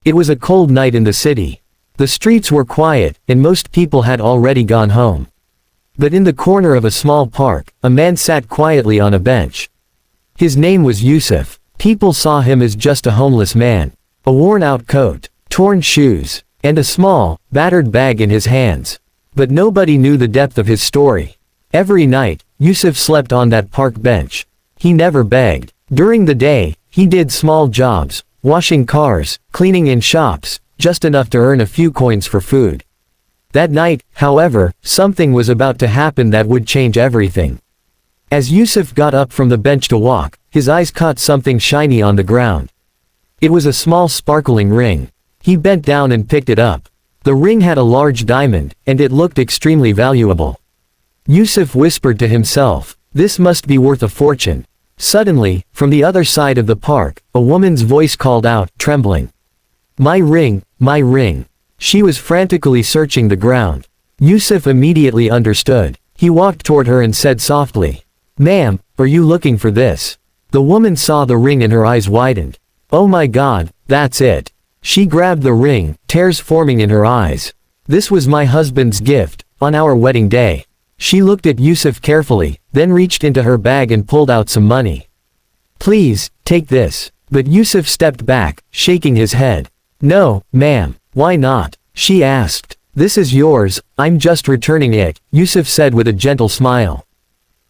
It was a cold night in the city. The streets were quiet, and most people had already gone home. But in the corner of a small park, a man sat quietly on a bench. His name was Yusuf. People saw him as just a homeless man. A worn-out coat, torn shoes, and a small, battered bag in his hands. But nobody knew the depth of his story. Every night, Yusuf slept on that park bench. He never begged. During the day, he did small jobs, washing cars, cleaning in shops, just enough to earn a few coins for food. That night, however, something was about to happen that would change everything. As Yusuf got up from the bench to walk, his eyes caught something shiny on the ground. It was a small sparkling ring. He bent down and picked it up. The ring had a large diamond, and it looked extremely valuable. Yusuf whispered to himself, "This must be worth a fortune." Suddenly, from the other side of the park, a woman's voice called out, trembling. "My ring, my ring." She was frantically searching the ground. Yusuf immediately understood. He walked toward her and said softly, "Ma'am, are you looking for this?" The woman saw the ring and her eyes widened. "Oh my God, that's it." She grabbed the ring, tears forming in her eyes. "This was my husband's gift, on our wedding day." She looked at Yusuf carefully, then reached into her bag and pulled out some money. "Please, take this." But Yusuf stepped back, shaking his head. "No, ma'am." "Why not?" she asked. "This is yours, I'm just returning it," Yusuf said with a gentle smile.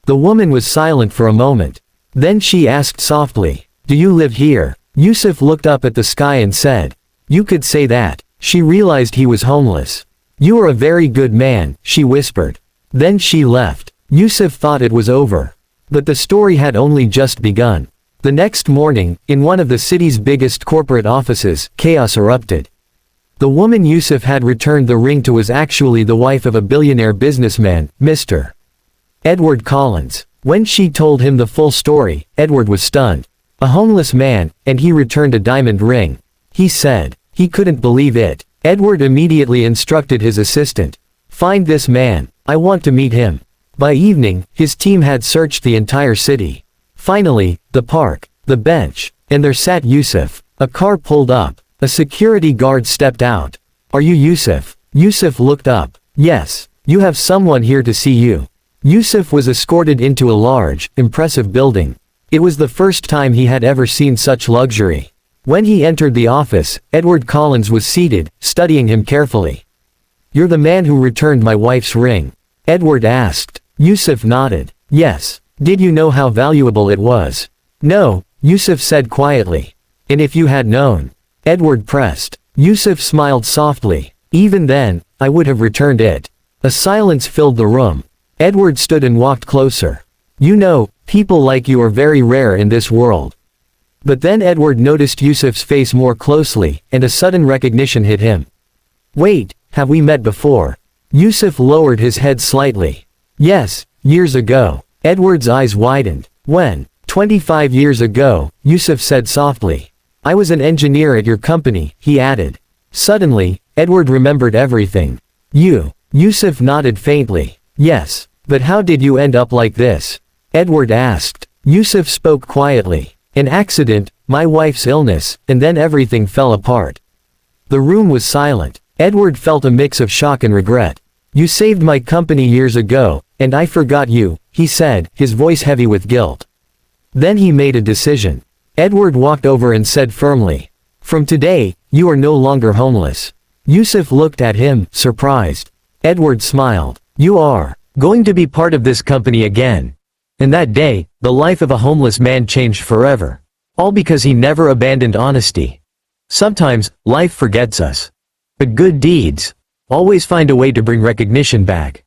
The woman was silent for a moment. Then she asked softly, "Do you live here?" Yusuf looked up at the sky and said, "You could say that." She realized he was homeless. "You are a very good man," she whispered. Then she left. Yusuf thought it was over. But the story had only just begun. The next morning, in one of the city's biggest corporate offices, chaos erupted. The woman Yusuf had returned the ring to was actually the wife of a billionaire businessman, Mr. Edward Collins. When she told him the full story, Edward was stunned. A homeless man, and he returned a diamond ring. He said. He couldn't believe it. Edward immediately instructed his assistant. "Find this man. I want to meet him." By evening, his team had searched the entire city. Finally, the park, the bench, and there sat Yusuf. A car pulled up. A security guard stepped out. "Are you Yusuf?" Yusuf looked up. "Yes. You have someone here to see you." Yusuf was escorted into a large, impressive building. It was the first time he had ever seen such luxury. When he entered the office, Edward Collins was seated, studying him carefully. "You're the man who returned my wife's ring?" Edward asked. Yusuf nodded. "Yes. Did you know how valuable it was?" "No," Yusuf said quietly. "And if you had known?" Edward pressed. Yusuf smiled softly. "Even then, I would have returned it." A silence filled the room. Edward stood and walked closer. "You know, people like you are very rare in this world." But then Edward noticed Yusuf's face more closely, and a sudden recognition hit him. "Wait, have we met before?" Yusuf lowered his head slightly. "Yes, years ago." Edward's eyes widened. "When?" 25 years ago, Yusuf said softly. "I was an engineer at your company," he added. Suddenly, Edward remembered everything. "You?" Yusuf nodded faintly. "Yes. But how did you end up like this?" Edward asked. Yusuf spoke quietly. "An accident, my wife's illness, and then everything fell apart." The room was silent. Edward felt a mix of shock and regret. "You saved my company years ago, and I forgot you," he said, his voice heavy with guilt. Then he made a decision. Edward walked over and said firmly, "From today, you are no longer homeless." Yusuf looked at him, surprised. Edward smiled. "You are going to be part of this company again." And that day, the life of a homeless man changed forever. All because he never abandoned honesty. Sometimes, life forgets us. But good deeds always find a way to bring recognition back.